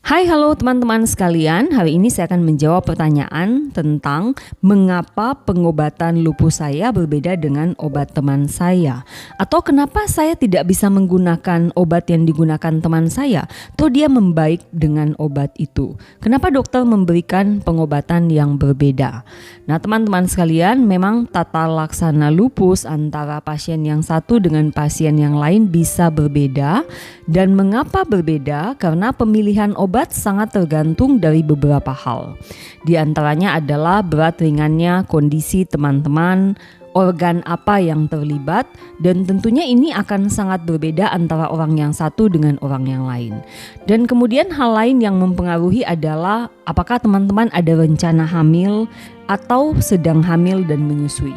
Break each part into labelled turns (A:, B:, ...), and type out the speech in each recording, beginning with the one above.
A: Hai, halo teman-teman sekalian. Hari ini saya akan menjawab pertanyaan tentang mengapa pengobatan lupus saya berbeda dengan obat teman saya, atau kenapa saya tidak bisa menggunakan obat yang digunakan teman saya, atau dia membaik dengan obat itu. Kenapa dokter memberikan pengobatan yang berbeda? Nah, teman-teman sekalian, memang tata laksana lupus antara pasien yang satu dengan pasien yang lain bisa berbeda. Dan mengapa berbeda? Karena pemilihan obat sangat tergantung dari beberapa hal. Di antaranya adalah berat ringannya kondisi teman-teman, organ apa yang terlibat, dan tentunya ini akan sangat berbeda antara orang yang satu dengan orang yang lain. Dan kemudian hal lain yang mempengaruhi adalah apakah teman-teman ada rencana hamil atau sedang hamil dan menyusui.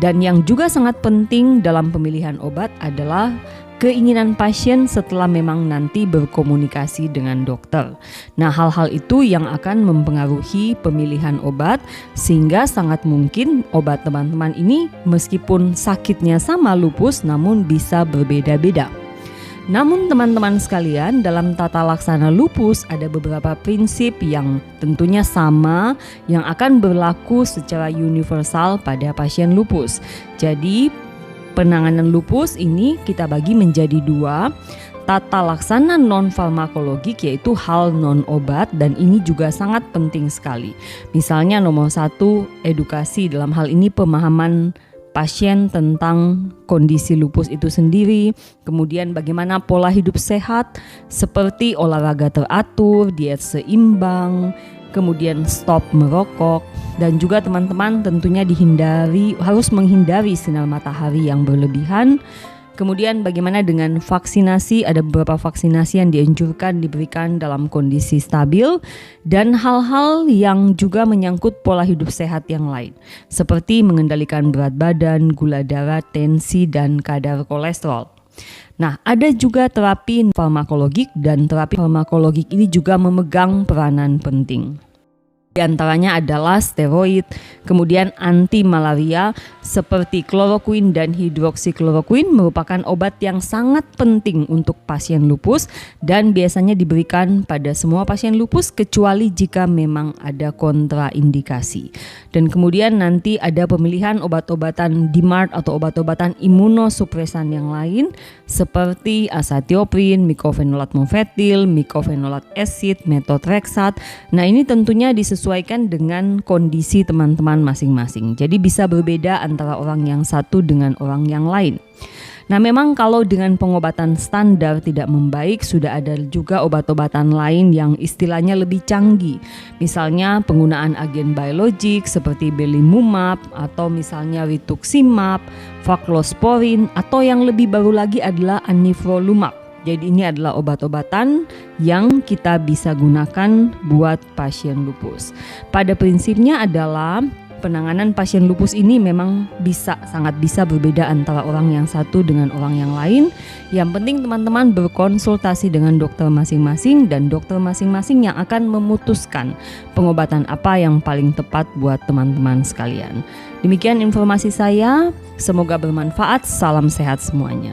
A: Dan yang juga sangat penting dalam pemilihan obat adalah keinginan pasien setelah memang nanti berkomunikasi dengan dokter. Nah, hal-hal itu yang akan mempengaruhi pemilihan obat, sehingga sangat mungkin obat teman-teman ini meskipun sakitnya sama lupus namun bisa berbeda-beda. Namun teman-teman sekalian, dalam tata laksana lupus ada beberapa prinsip yang tentunya sama yang akan berlaku secara universal pada pasien lupus. Jadi penanganan lupus ini kita bagi menjadi dua, tata laksana non-farmakologik yaitu hal non-obat, dan ini juga sangat penting sekali. Misalnya nomor 1, edukasi, dalam hal ini pemahaman pasien tentang kondisi lupus itu sendiri, kemudian bagaimana pola hidup sehat seperti olahraga teratur, diet seimbang, kemudian stop merokok, dan juga teman-teman tentunya harus menghindari sinar matahari yang berlebihan. Kemudian bagaimana dengan vaksinasi, ada beberapa vaksinasi yang dianjurkan diberikan dalam kondisi stabil, dan hal-hal yang juga menyangkut pola hidup sehat yang lain seperti mengendalikan berat badan, gula darah, tensi, dan kadar kolesterol. Nah, ada juga terapi farmakologik, dan terapi farmakologik ini juga memegang peranan penting. Di antaranya adalah steroid, kemudian anti malaria seperti kloroquine dan hidroksikloroquine merupakan obat yang sangat penting untuk pasien lupus dan biasanya diberikan pada semua pasien lupus kecuali jika memang ada kontraindikasi. Dan kemudian nanti ada pemilihan obat-obatan DMARD atau obat-obatan imunosupresan yang lain seperti azathioprine, mycophenolate mofetil, mycophenolate acid, methotrexate. Nah, ini tentunya disesuaikan dengan kondisi teman-teman masing-masing. Jadi bisa berbeda antara orang yang satu dengan orang yang lain. Nah, memang kalau dengan pengobatan standar tidak membaik, sudah ada juga obat-obatan lain yang istilahnya lebih canggih. Misalnya penggunaan agen biologik seperti belimumab, atau misalnya rituximab, voclosporin, atau yang lebih baru lagi adalah anifrolumab. Jadi ini adalah obat-obatan yang kita bisa gunakan buat pasien lupus. Pada prinsipnya adalah penanganan pasien lupus ini memang sangat bisa berbeda antara orang yang satu dengan orang yang lain. Yang penting teman-teman berkonsultasi dengan dokter masing-masing, dan dokter masing-masing yang akan memutuskan pengobatan apa yang paling tepat buat teman-teman sekalian. Demikian informasi saya, semoga bermanfaat. Salam sehat semuanya.